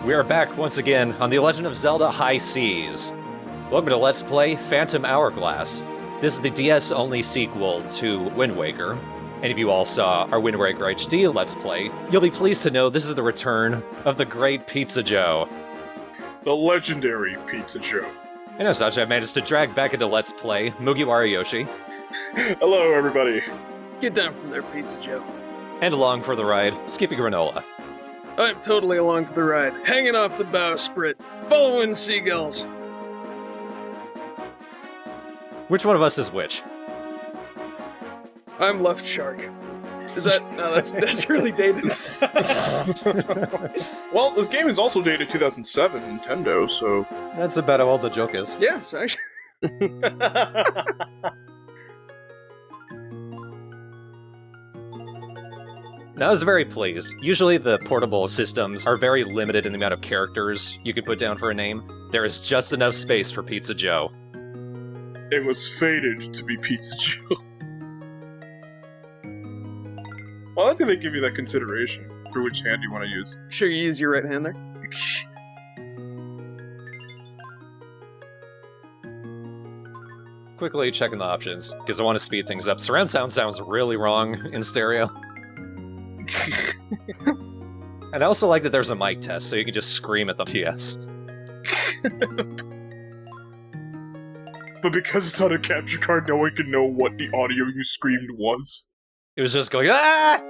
We are back once again on The Legend of Zelda High Seas. Welcome to Let's Play Phantom Hourglass. This is the DS-only sequel to Wind Waker. And if you all saw our Wind Waker HD Let's Play, you'll be pleased to know this is the return of the great Pizza Joe. The legendary Pizza Joe. And as such, I've managed to drag back into Let's Play Mugiwara Yoshi. Hello, everybody. Get down from there, Pizza Joe. And along for the ride, Skippy Granola. I'm totally along for the ride, hanging off the bowsprit, following seagulls. Which one of us is which? I'm left shark. Is that... No, that's really dated. Well, this game is also dated 2007, Nintendo, so... That's about how old the joke is. Yes, actually. Now, I was very pleased. Usually the portable systems are very limited in the amount of characters you can put down for a name. There is just enough space for Pizza Joe. It was fated to be Pizza Joe. Well, I think they give you that consideration for which hand you want to use. Sure, you use your right hand there? Quickly checking the options, because I want to speed things up. Surround sound sounds really wrong in stereo. And I also like that there's a mic test, so you can just scream at the TS. But because it's on a capture card, no one can know what the audio you screamed was. It was just going, ah!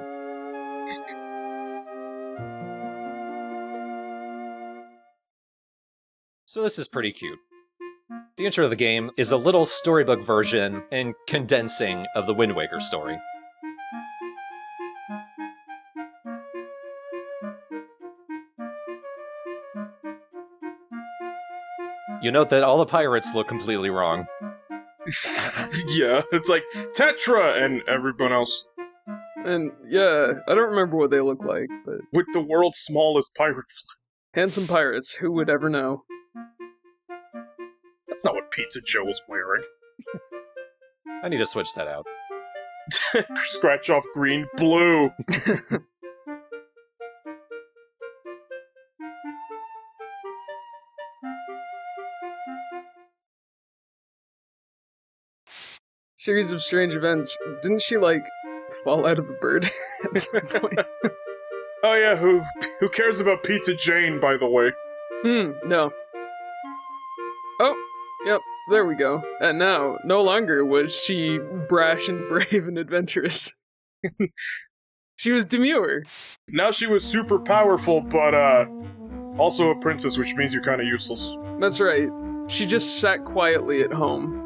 So this is pretty cute. The intro of the game is a little storybook version and condensing of the Wind Waker story. You note that all the pirates look completely wrong. Yeah, it's like Tetra and everyone else. And, yeah, I don't remember what they look like, but... With the world's smallest pirate flag. Handsome pirates, who would ever know? That's not what Pizza Joe was wearing. I need to switch that out. Scratch off green, blue. Series of strange events. Didn't she, like, fall out of a bird at some point? Oh yeah, who cares about Pizza Jane, by the way? No. Oh, yep, there we go. And now, no longer was she brash and brave and adventurous. She was demure. Now she was super powerful, but, also a princess, which means you're kinda useless. That's right. She just sat quietly at home.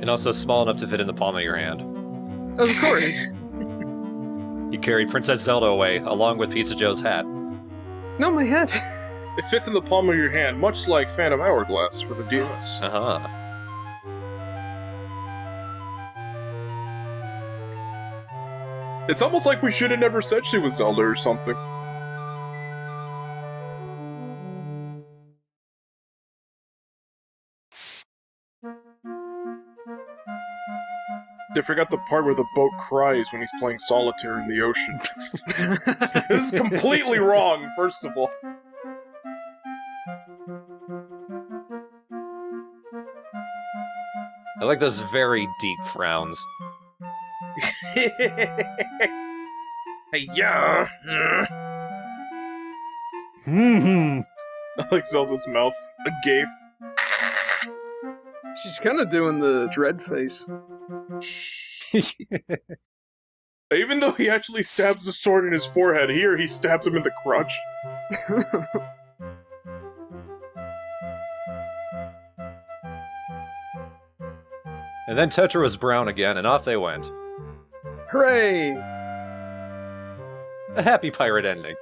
And also small enough to fit in the palm of your hand. Of course. You carried Princess Zelda away, along with Pizza Joe's hat. No, my head. It fits in the palm of your hand, much like Phantom Hourglass for the DS. Uh-huh. It's almost like we should have never said she was Zelda or something. They forgot the part where the boat cries when he's playing solitaire in the ocean. This is completely wrong, first of all. I like those very deep frowns. Yeah. Hmm. I like Zelda's mouth agape. She's kind of doing the dread face. Even though he actually stabs the sword in his forehead, here he stabs him in the crotch. And then Tetra was brown again, and off they went. Hooray! A happy pirate ending.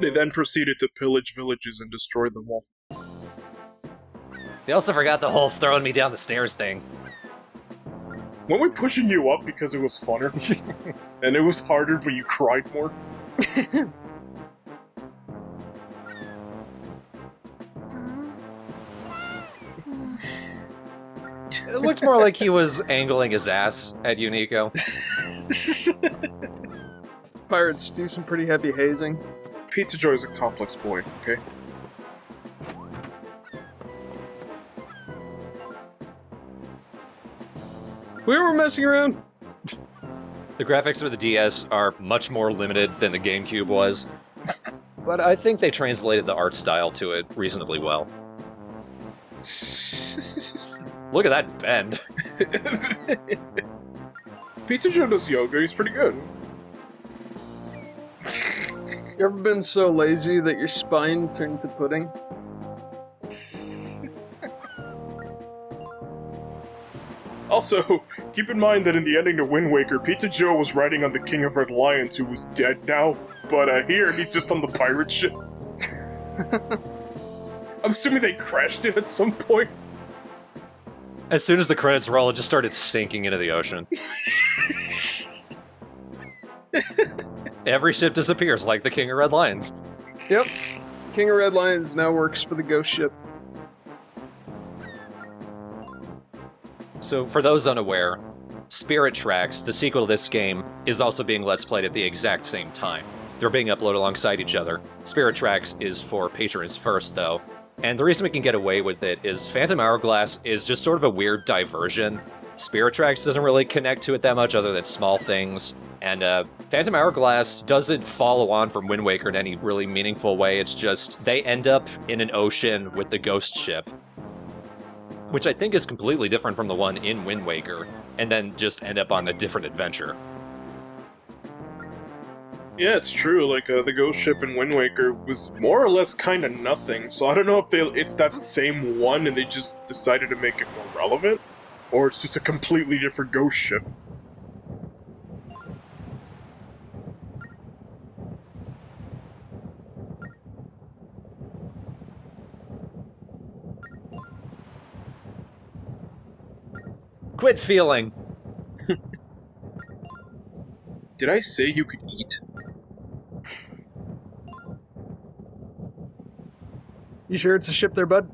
They then proceeded to pillage villages and destroy them all. They also forgot the whole throwing me down the stairs thing. Weren't we pushing you up because it was funner? And it was harder, but you cried more? It looked more like he was angling his ass at you, Nico. Pirates do some pretty heavy hazing. Pizza Joe is a complex boy, okay? We were messing around. The graphics for the DS are much more limited than the GameCube was, but I think they translated the art style to it reasonably well. Look at that bend. Pizza Joe does yoga, he's pretty good. You ever been so lazy that your spine turned to pudding? Also, keep in mind that in the ending to Wind Waker, Pizza Joe was riding on the King of Red Lions, who was dead now, but here he's just on the pirate ship. I'm assuming they crashed it at some point. As soon as the credits roll, it just started sinking into the ocean. Every ship disappears, like the King of Red Lions. Yep. King of Red Lions now works for the ghost ship. So, for those unaware, Spirit Tracks, the sequel to this game, is also being Let's Played at the exact same time. They're being uploaded alongside each other. Spirit Tracks is for patrons first, though. And the reason we can get away with it is Phantom Hourglass is just sort of a weird diversion. Spirit Tracks doesn't really connect to it that much other than small things. And Phantom Hourglass doesn't follow on from Wind Waker in any really meaningful way. It's just they end up in an ocean with the ghost ship, which I think is completely different from the one in Wind Waker, and then just end up on a different adventure. Yeah, it's true. Like, the ghost ship in Wind Waker was more or less kind of nothing, so I don't know if it's that same one and they just decided to make it more relevant, or it's just a completely different ghost ship. Quit feeling! Did I say you could eat? You sure it's a ship there, bud?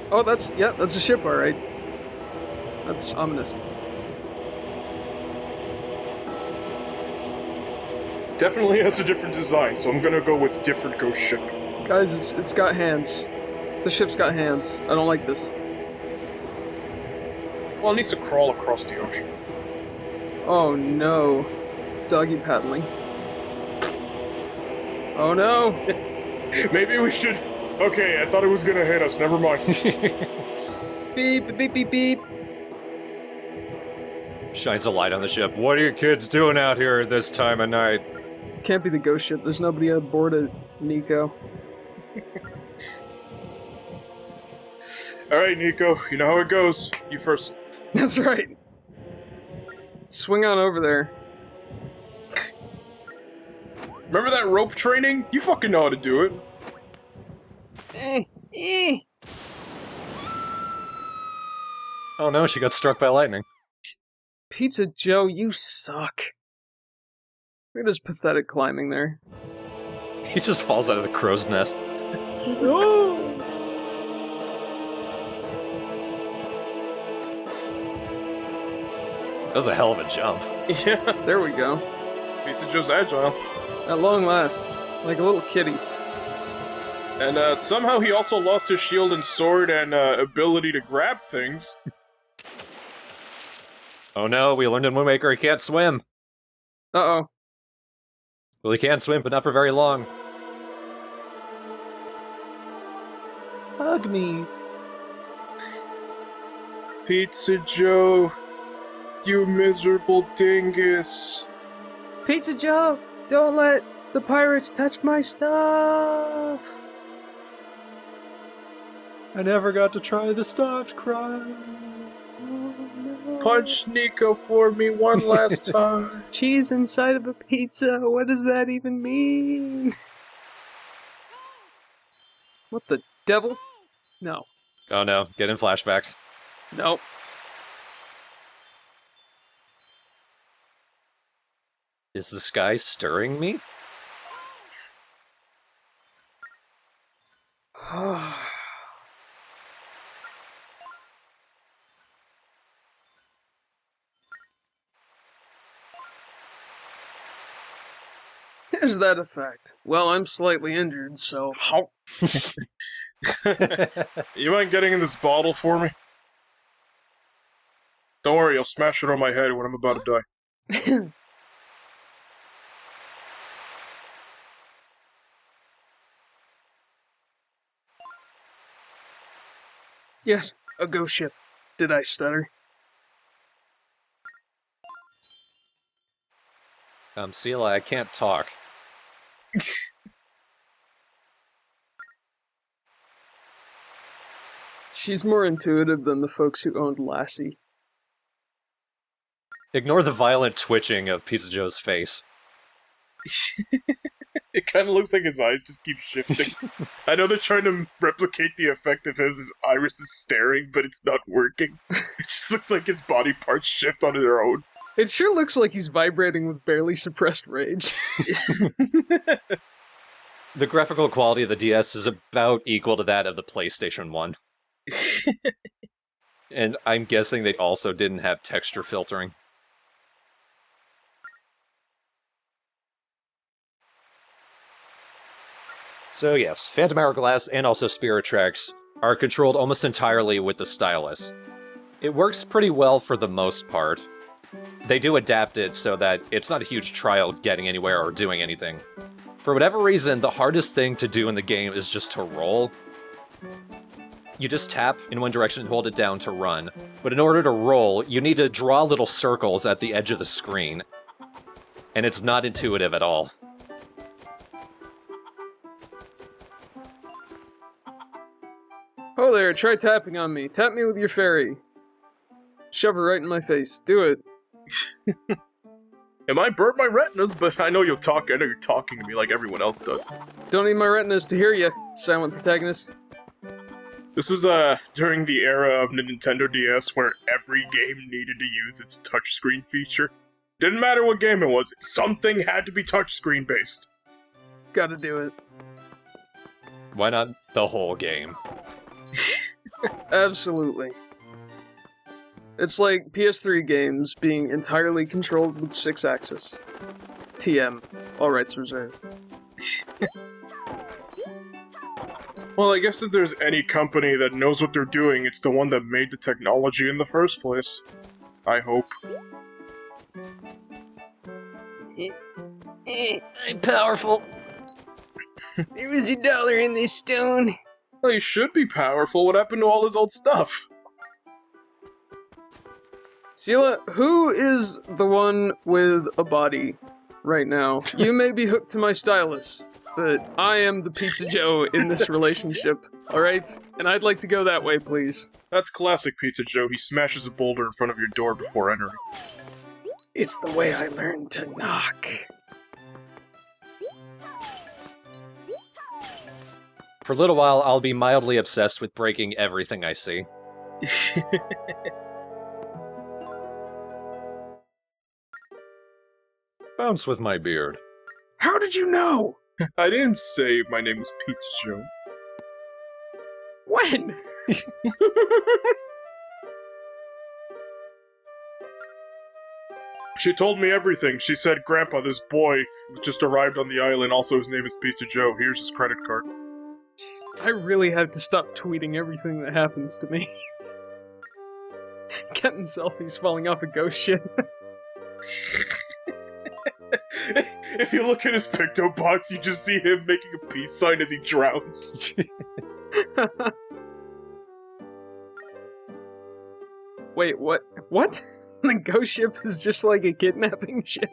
Oh, that's a ship, alright. That's ominous. Definitely has a different design, so I'm gonna go with different ghost ship. Guys, it's got hands. The ship's got hands. I don't like this. Well, it needs to crawl across the ocean. Oh no. It's doggy paddling. Oh no! Maybe we should... Okay, I thought it was gonna hit us, never mind. Beep, beep, beep, beep. Shines a light on the ship. What are you kids doing out here at this time of night? Can't be the ghost ship. There's nobody aboard it, Nico. Alright, Nico, you know how it goes. You first. That's right. Swing on over there. Remember that rope training? You fucking know how to do it. Oh no, she got struck by lightning. Pizza Joe, you suck. Look at his pathetic climbing there. He just falls out of the crow's nest. That was a hell of a jump. Yeah, There we go. Pizza Joe's agile. At long last. Like a little kitty. And somehow he also lost his shield and sword and ability to grab things. Oh no, we learned in Wind Waker he can't swim. Uh-oh. Well, he can swim, but not for very long. Hug me. Pizza Joe, you miserable dingus. Pizza Joe, don't let the pirates touch my stuff. I never got to try the stuffed crust. Oh, no. Punch Nico for me one last time. Cheese inside of a pizza. What does that even mean? What the devil? No. Oh no, get in flashbacks. Nope. Is the sky stirring me? Is that a fact? Well, I'm slightly injured, so... How? You mind getting in this bottle for me? Don't worry, I'll smash it on my head when I'm about to die. Yes, a ghost ship. Did I stutter? Sela, I can't talk. She's more intuitive than the folks who owned Lassie. Ignore the violent twitching of Pizza Joe's face. It kind of looks like his eyes just keep shifting. I know they're trying to replicate the effect of his iris is staring, but it's not working. It just looks like his body parts shift on their own. It sure looks like he's vibrating with barely suppressed rage. The graphical quality of the DS is about equal to that of the PlayStation 1. And I'm guessing they also didn't have texture filtering. So yes, Phantom Hourglass and also Spirit Tracks are controlled almost entirely with the stylus. It works pretty well for the most part. They do adapt it so that it's not a huge trial getting anywhere or doing anything. For whatever reason, the hardest thing to do in the game is just to roll. You just tap in one direction and hold it down to run. But in order to roll, you need to draw little circles at the edge of the screen. And it's not intuitive at all. Oh there, try tapping on me. Tap me with your fairy. Shove it right in my face. Do it. It might burn my retinas, but I know you'll talk. I know you're talking to me like everyone else does. Don't need my retinas to hear you, silent protagonist. This is during the era of the Nintendo DS where every game needed to use its touchscreen feature. Didn't matter what game it was, something had to be touchscreen based. Gotta do it. Why not the whole game? Absolutely. It's like PS3 games being entirely controlled with 6-axis. TM. All rights reserved. Well, I guess if there's any company that knows what they're doing, it's the one that made the technology in the first place. I hope. I'm powerful. There was $1 in this stone. Well, he should be powerful. What happened to all his old stuff? Sheila, who is the one with a body right now? You may be hooked to my stylus, but I am the Pizza Joe in this relationship, alright? And I'd like to go that way, please. That's classic Pizza Joe. He smashes a boulder in front of your door before entering. It's the way I learned to knock. For a little while, I'll be mildly obsessed with breaking everything I see. Bounce with my beard. How did you know? I didn't say my name was Pizza Joe. When? She told me everything. She said, Grandpa, this boy just arrived on the island. Also, his name is Pizza Joe. Here's his credit card. I really have to stop tweeting everything that happens to me. Getting selfies falling off a ghost ship. If you look at his picto box, you just see him making a peace sign as he drowns. Wait, what? What? The ghost ship is just like a kidnapping ship?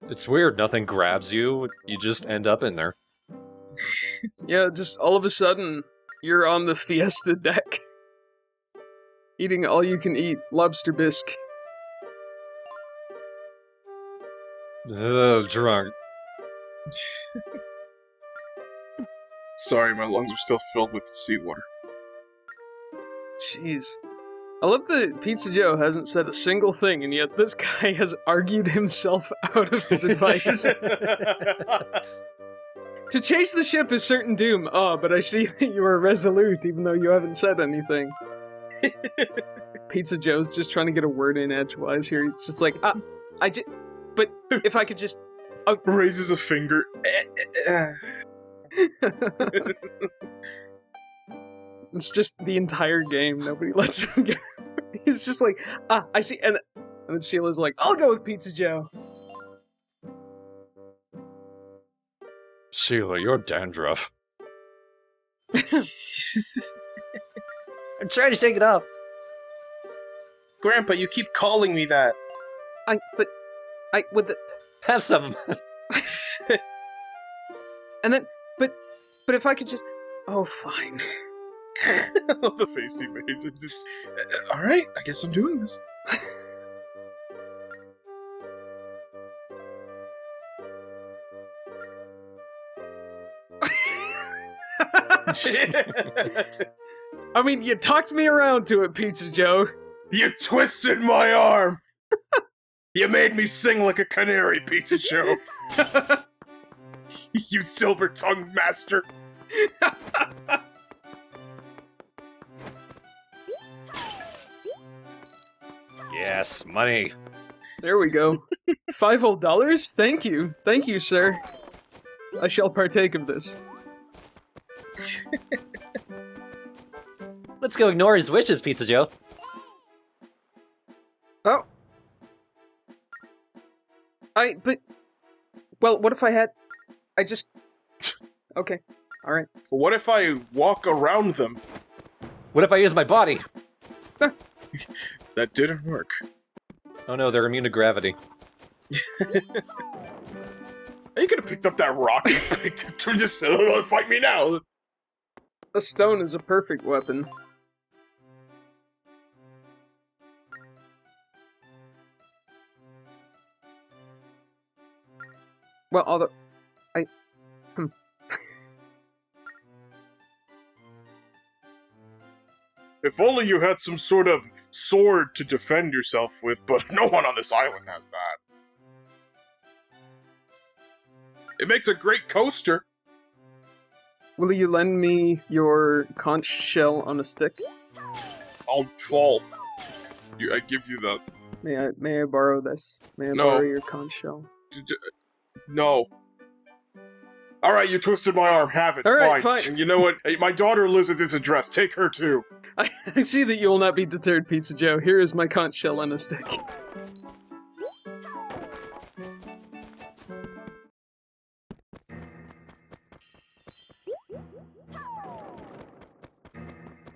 It's weird, nothing grabs you, you just end up in there. Yeah, just all of a sudden, you're on the Fiesta deck. Eating all you can eat lobster bisque. Ugh, drunk. Sorry, my lungs are still filled with seawater. Jeez. I love that Pizza Joe hasn't said a single thing, and yet this guy has argued himself out of his advice. To chase the ship is certain doom. Oh, but I see that you are resolute, even though you haven't said anything. Pizza Joe's just trying to get a word in edgewise here. He's just like, but if I could just... Raises a finger. It's just the entire game. Nobody lets him get... He's just like, I see. And then Sheila's like, I'll go with Pizza Joe. Sheila, you're dandruff. I'm trying to shake it up. Grandpa, you keep calling me that. Have some. And then, but if I could just... Oh, fine. I love the face he made. It's just, alright, I guess I'm doing this. I mean, you talked me around to it, Pizza Joe. You twisted my arm! You made me sing like a canary, Pizza Joe. You silver-tongued master. Yes, money. There we go. $5 whole? Thank you. Thank you, sir. I shall partake of this. Let's go ignore his wishes, Pizza Joe. Oh. Well, what if I had... Okay. Alright. What if I walk around them? What if I use my body? That didn't work. Oh no, they're immune to gravity. You could have picked up that rock to just fight me now. A stone is a perfect weapon. Well, although... If only you had some sort of sword to defend yourself with, but no one on this island has that. It makes a great coaster. Will you lend me your conch shell on a stick? I'll fall. I give you that. May I borrow this? May I No. borrow your conch shell? No. Alright, you twisted my arm. Have it. Alright, fine. fine. And you know what? Hey, my daughter lives at this address. Take her too. I see that you will not be deterred, Pizza Joe. Here is my conch shell on a stick.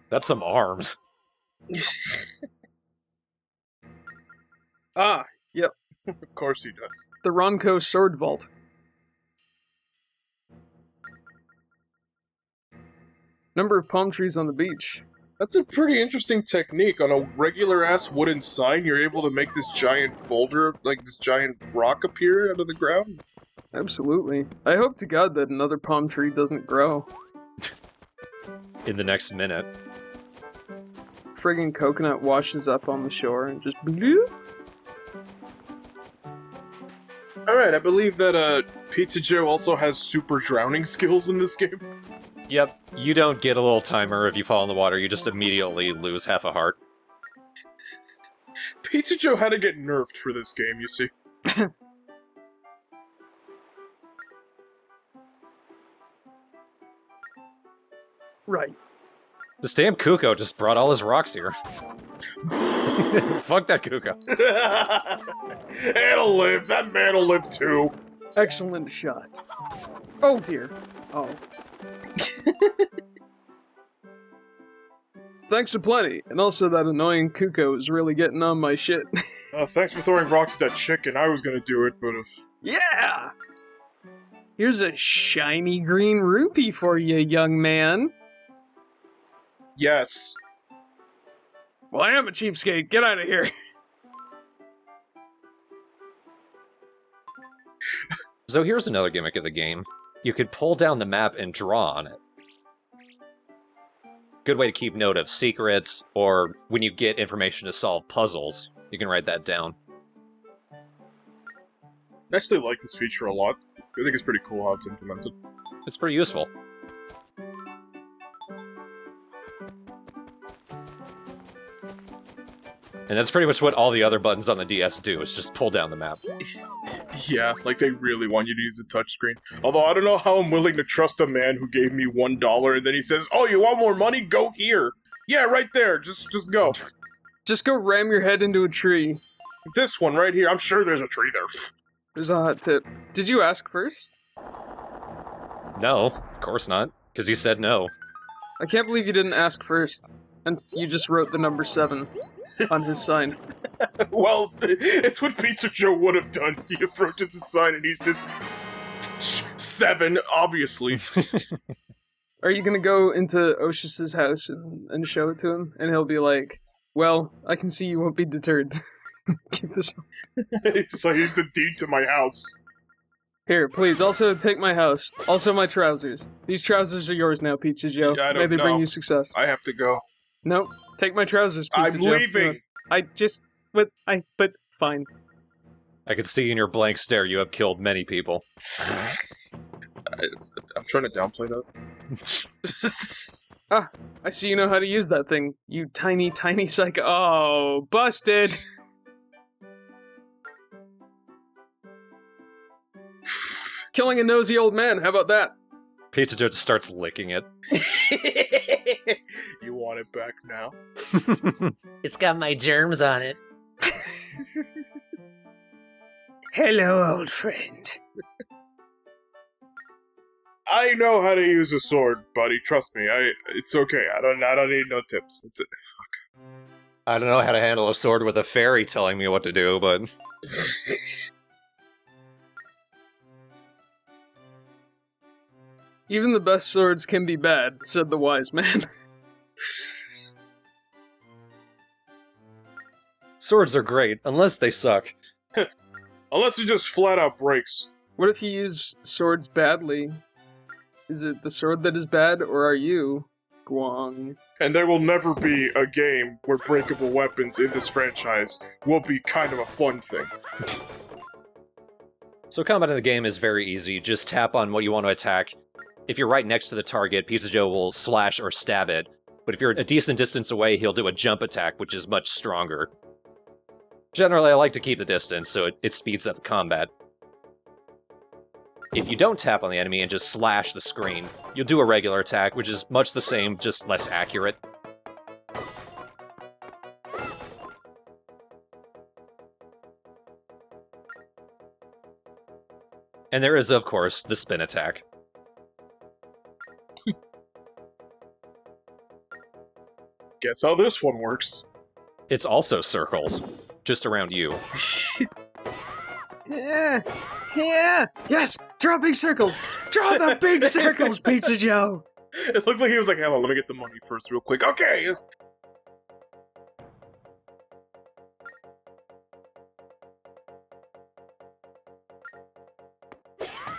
That's some arms. Ah, yep. Of course he does. The Ronco Sword Vault. Number of palm trees on the beach. That's a pretty interesting technique. On a regular-ass wooden sign, you're able to make this giant boulder, like this giant rock appear out of the ground. Absolutely. I hope to God that another palm tree doesn't grow. In the next minute. Friggin' coconut washes up on the shore and just bloop. Alright, I believe that Pizza Joe also has super drowning skills in this game. Yep, you don't get a little timer if you fall in the water, you just immediately lose half a heart. Pizza Joe had to get nerfed for this game, you see. Right. This damn Kuko just brought all his rocks here. Fuck that Kuko. It'll live. That man'll live too. Excellent shot. Oh dear. Oh. Thanks aplenty, and also that annoying Kuko is really getting on my shit. Thanks for throwing rocks at that chicken. I was gonna do it, but... Yeah! Here's a shiny green rupee for you, young man. Yes. Well, I am a cheapskate. Get out of here. So here's another gimmick of the game. You could pull down the map and draw on it. Good way to keep note of secrets, or when you get information to solve puzzles, you can write that down. I actually like this feature a lot. I think it's pretty cool how it's implemented. It's pretty useful. And that's pretty much what all the other buttons on the DS do, is just pull down the map. Yeah, like they really want you to use a touchscreen. Although I don't know how I'm willing to trust a man who gave me $1 and then he says, "Oh, you want more money? Go here." Yeah, right there. Just go. Just go ram your head into a tree. This one right here. I'm sure there's a tree there. There's a hot tip. Did you ask first? No, of course not, because you said no. I can't believe you didn't ask first, and you just wrote the number 7 on his sign. Well, it's what Pizza Joe would have done. He approaches the sign and he says, 7, obviously. Are you gonna go into Oshus's house and show it to him? And he'll be like, well, I can see you won't be deterred. Keep this on. So here's the deed to my house. Here, please, also take my house. Also my trousers. These trousers are yours now, Pizza Joe. I don't May they know. bring you success. I have to go. No, take my trousers, Pizza I'm Joe. leaving. But fine. I can see in your blank stare you have killed many people. I'm trying to downplay that. I see you know how to use that thing. You tiny, tiny psycho. Oh, busted! Killing a nosy old man, how about that? Pizza Joe just starts licking it. You want it back now? It's got my germs on it. Hello, old friend. I know how to use a sword, buddy. Trust me. It's okay. I don't need no tips. Fuck. I don't know how to handle a sword with a fairy telling me what to do, but... Even the best swords can be bad, said the wise man. Swords are great, unless they suck. Unless it just flat out breaks. What if you use swords badly? Is it the sword that is bad, or are you? Guang. And there will never be a game where breakable weapons in this franchise will be kind of a fun thing. So combat in the game is very easy. Just tap on what you want to attack. If you're right next to the target, Pizza Joe will slash or stab it. But if you're a decent distance away, he'll do a jump attack, which is much stronger. Generally, I like to keep the distance, so it speeds up the combat. If you don't tap on the enemy and just slash the screen, you'll do a regular attack, which is much the same, just less accurate. And there is, of course, the spin attack. Guess how this one works. It's also circles, just around you. Yeah, yes, draw big circles. Draw the big circles, Pizza Joe. It looked like he was like, "Hang on, let me get the money first real quick." Okay!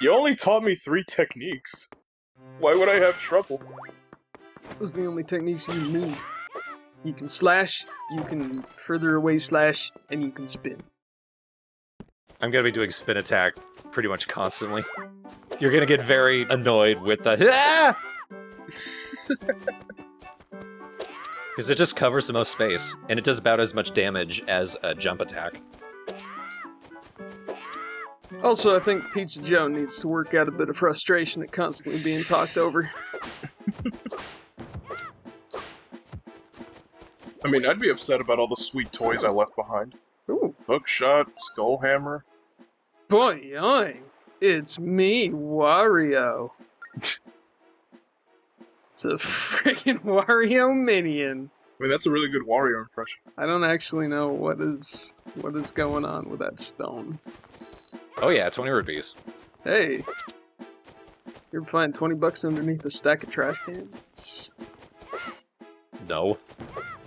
You only taught me 3 techniques. Why would I have trouble? Those are the only techniques you need. You can slash, you can further away slash, and you can spin. I'm gonna be doing spin attack pretty much constantly. You're gonna get very annoyed with the ah! Because it just covers the most space, and it does about as much damage as a jump attack. Also, I think Pizza Joe needs to work out a bit of frustration at constantly being talked over. I mean, I'd be upset about all the sweet toys I left behind. Ooh. Hookshot, skull hammer. Boing! It's me, Wario. It's a freaking Wario minion. I mean, that's a really good Wario impression. I don't actually know what is going on with that stone. Oh yeah, 20 rupees. Hey, you ever find 20 bucks underneath a stack of trash cans? No.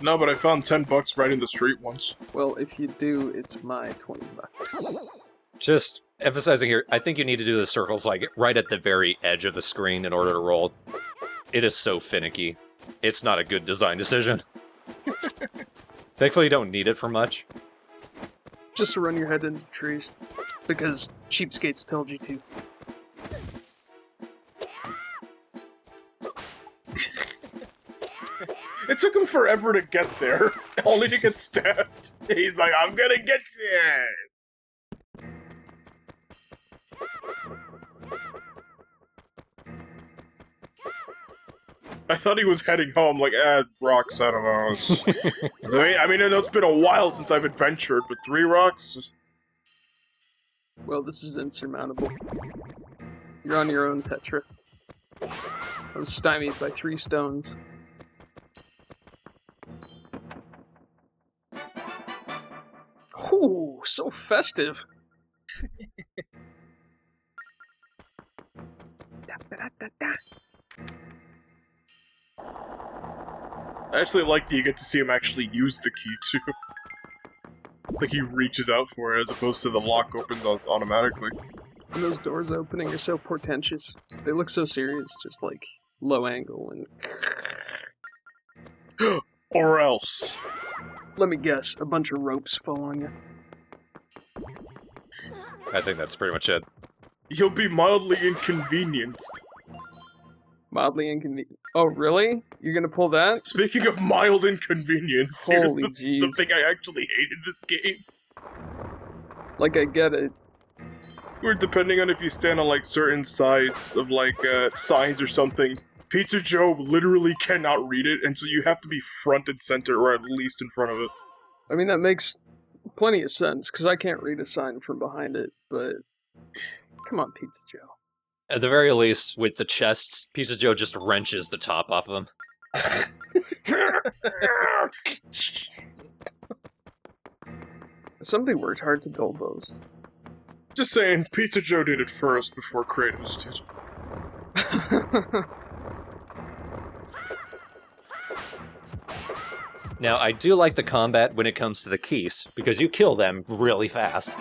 No, but I found 10 bucks right in the street once. Well, if you do, it's my 20 bucks. Just emphasizing here, I think you need to do the circles like right at the very edge of the screen in order to roll. It is so finicky. It's not a good design decision. Thankfully, you don't need it for much. Just to run your head into trees. Because cheapskates told you to. It took him forever to get there, only to get stabbed. He's like, I'm gonna get you! I thought he was heading home, like, rocks, I don't know. I mean, I know it's been a while since I've adventured, but 3 rocks? Well, this is insurmountable. You're on your own, Tetra. I was stymied by 3 stones. Ooh, so festive. I actually like that you get to see him actually use the key, too. Like he reaches out for it, as opposed to the lock opens automatically. And those doors opening are so portentous. They look so serious, just like low angle and... Or else. Let me guess, a bunch of ropes fall on you. I think that's pretty much it. You'll be mildly inconvenienced. Mildly inconvenient. Oh, really? You're gonna pull that? Speaking of mild inconvenience, here's Holy jeez. something I actually hated this game. Like, I get it. Or depending on if you stand on, like, certain sides of, like, signs or something, Pizza Joe literally cannot read it, and so you have to be front and center, or at least in front of it. I mean, that makes plenty of sense, because I can't read a sign from behind it, but... Come on, Pizza Joe. At the very least, with the chests, Pizza Joe just wrenches the top off of them. Somebody worked hard to build those. Just saying, Pizza Joe did it first before Kratos did. Now, I do like the combat when it comes to the keys, because you kill them really fast.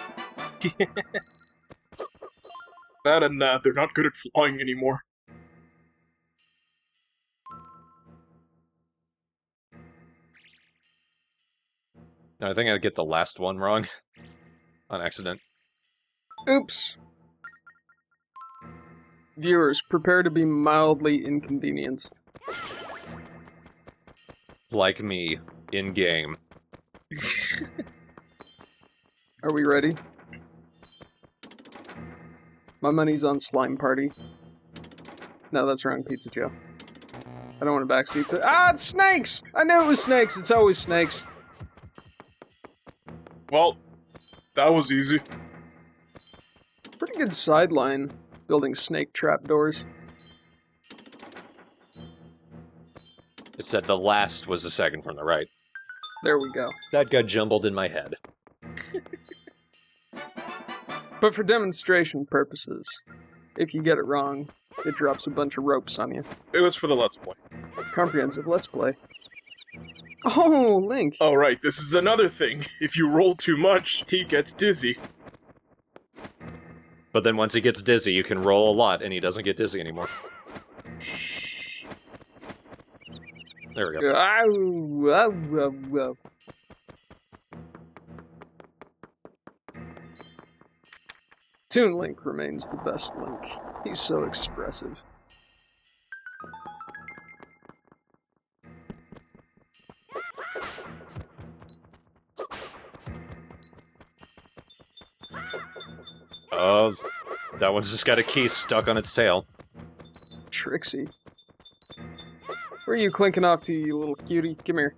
That and they're not good at flying anymore. I think I get the last one wrong. On accident. Oops. Viewers, prepare to be mildly inconvenienced. Like me, in-game. Are we ready? My money's on Slime Party. No, that's wrong, Pizza Joe. I don't want to backseat, but... Ah, it's snakes! I knew it was snakes! It's always snakes. Well, that was easy. Pretty good sideline, building snake trapdoors. It said the last was the second from the right. There we go. That got jumbled in my head. But for demonstration purposes, if you get it wrong, it drops a bunch of ropes on you. It was for the Let's Play. Comprehensive Let's Play. Oh, Link! Oh, right, this is another thing. If you roll too much, he gets dizzy. But then once he gets dizzy, you can roll a lot, and he doesn't get dizzy anymore. There we go. Toon Link remains the best Link. He's so expressive. Oh, that one's just got a key stuck on its tail. Trixie. Where are you clinking off to, you little cutie? Come here.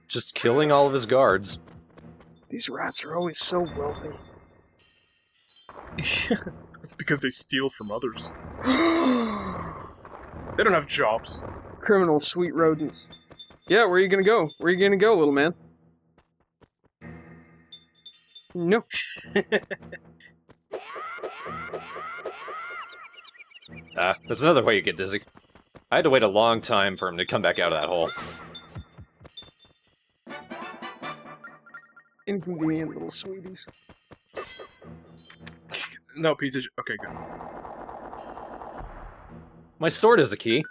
Just killing all of his guards. These rats are always so wealthy. It's because they steal from others. They don't have jobs. Criminal sweet rodents. Yeah, where are you gonna go? Where are you gonna go, little man? No. That's another way you get dizzy. I had to wait a long time for him to come back out of that hole. Inconvenient little sweeties. No, Pizza Joe. Okay, good. My sword is a key.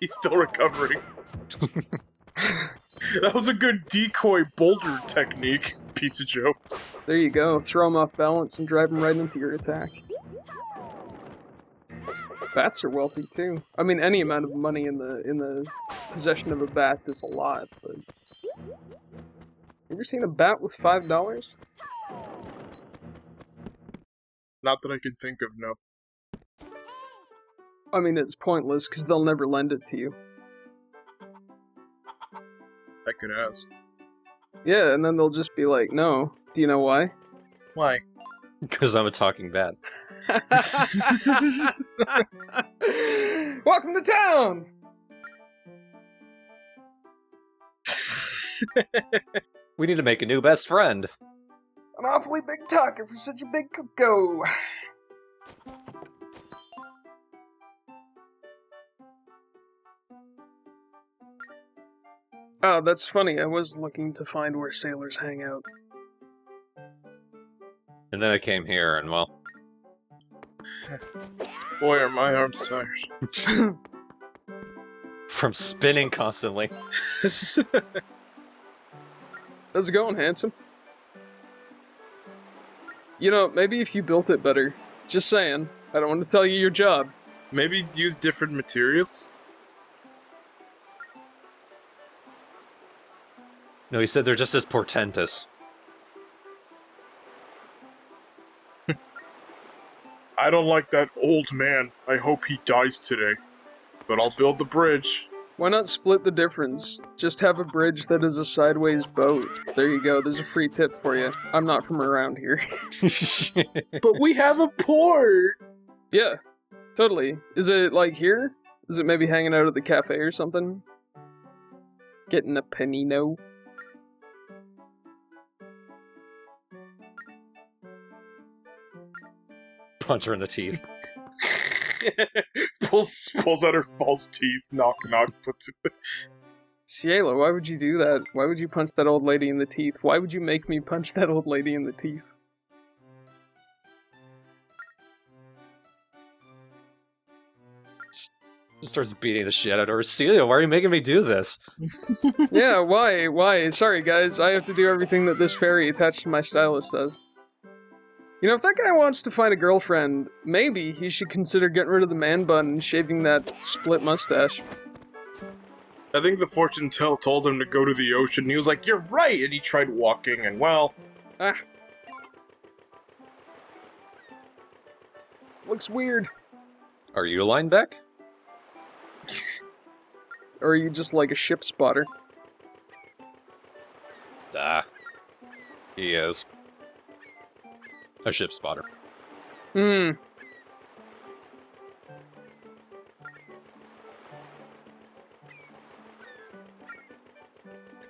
He's still recovering. That was a good decoy boulder technique, Pizza Joe. There you go. Throw him off balance and drive him right into your attack. Bats are wealthy too. I mean, any amount of money in the possession of a bat is a lot, but... You ever seen a bat with $5? Not that I can think of, no. I mean, it's pointless, because they'll never lend it to you. I could ask. Yeah, and then they'll just be like, no. Do you know why? Why? Because I'm a talking bat. Welcome to town! We need to make a new best friend. An awfully big talker for such a big cuckoo. Oh, that's funny. I was looking to find where sailors hang out. And then I came here, and well... Boy, are my arms tired. From spinning constantly. How's it going, handsome? You know, maybe if you built it better. Just saying. I don't want to tell you your job. Maybe use different materials? No, he said they're just as portentous. I don't like that old man. I hope he dies today. But I'll build the bridge. Why not split the difference? Just have a bridge that is a sideways boat. There you go, there's a free tip for you. I'm not from around here. But we have a port! Yeah, totally. Is it like here? Is it maybe hanging out at the cafe or something? Getting a panino? Punch her in the teeth. pulls out her false teeth, knock knock, puts it... Cielo, why would you do that? Why would you punch that old lady in the teeth? Why would you make me punch that old lady in the teeth? Just starts beating the shit out of her. Celia, why are you making me do this? Yeah, why? Why? Sorry, guys, I have to do everything that this fairy attached to my stylus says. You know, if that guy wants to find a girlfriend, maybe he should consider getting rid of the man bun and shaving that split mustache. I think the fortune teller told him to go to the ocean, and he was like, "You're right!" And he tried walking, and well... Ah. Looks weird. Are you Linebeck? Or are you just like a ship spotter? Ah. He is. A ship spotter. Hmm.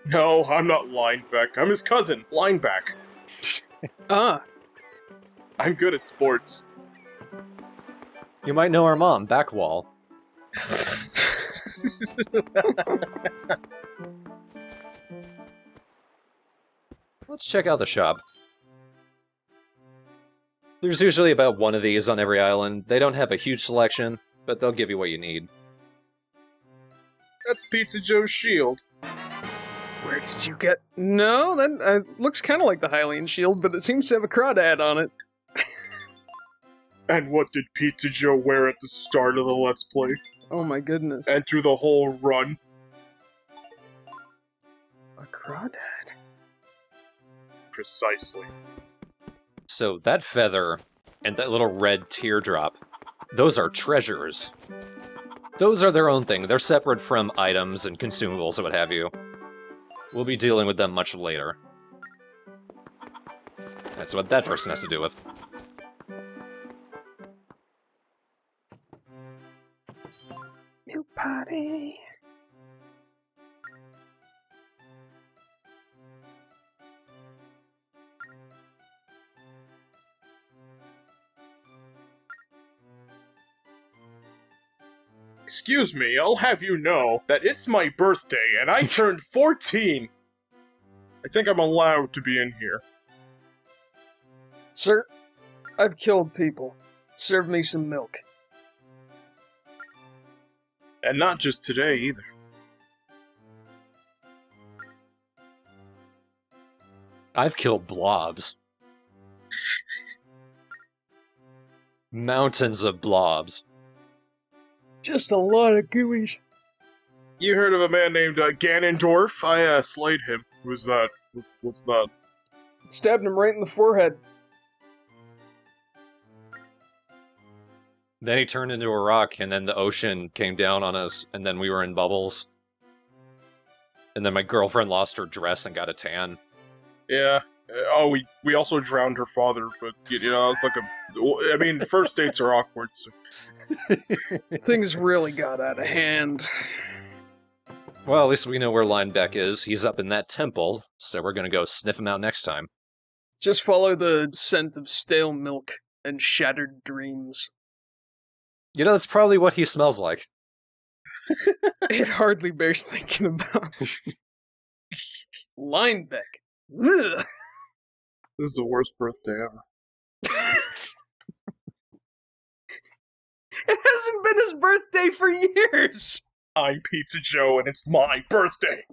No, I'm not Lineback. I'm his cousin, Lineback. Ah. I'm good at sports. You might know our mom, Backwall. Let's check out the shop. There's usually about one of these on every island. They don't have a huge selection, but they'll give you what you need. That's Pizza Joe's shield. Where did you get... No, that looks kind of like the Hylian shield, but it seems to have a crawdad on it. And what did Pizza Joe wear at the start of the Let's Play? Oh my goodness. And through the whole run? A crawdad? Precisely. So that feather and that little red teardrop, those are treasures. Those are their own thing. They're separate from items and consumables and what have you. We'll be dealing with them much later. That's what that person has to do with. Milk party. Excuse me, I'll have you know that it's my birthday and I turned 14. I think I'm allowed to be in here. Sir, I've killed people. Serve me some milk. And not just today either. I've killed blobs. Mountains of blobs. Just a lot of gooeys. You heard of a man named Ganondorf? I slayed him. Who's that? What's that? Stabbed him right in the forehead. Then he turned into a rock, and then the ocean came down on us, and then we were in bubbles. And then my girlfriend lost her dress and got a tan. Yeah. Oh, we also drowned her father, but you know, it's like I mean, first dates are awkward. So. Things really got out of hand. Well, at least we know where Linebeck is. He's up in that temple, so we're gonna go sniff him out next time. Just follow the scent of stale milk and shattered dreams. You know, that's probably what he smells like. It hardly bears thinking about. Linebeck. Ugh. This is the worst birthday ever. It hasn't been his birthday for years! I'm Pizza Joe, and it's my birthday!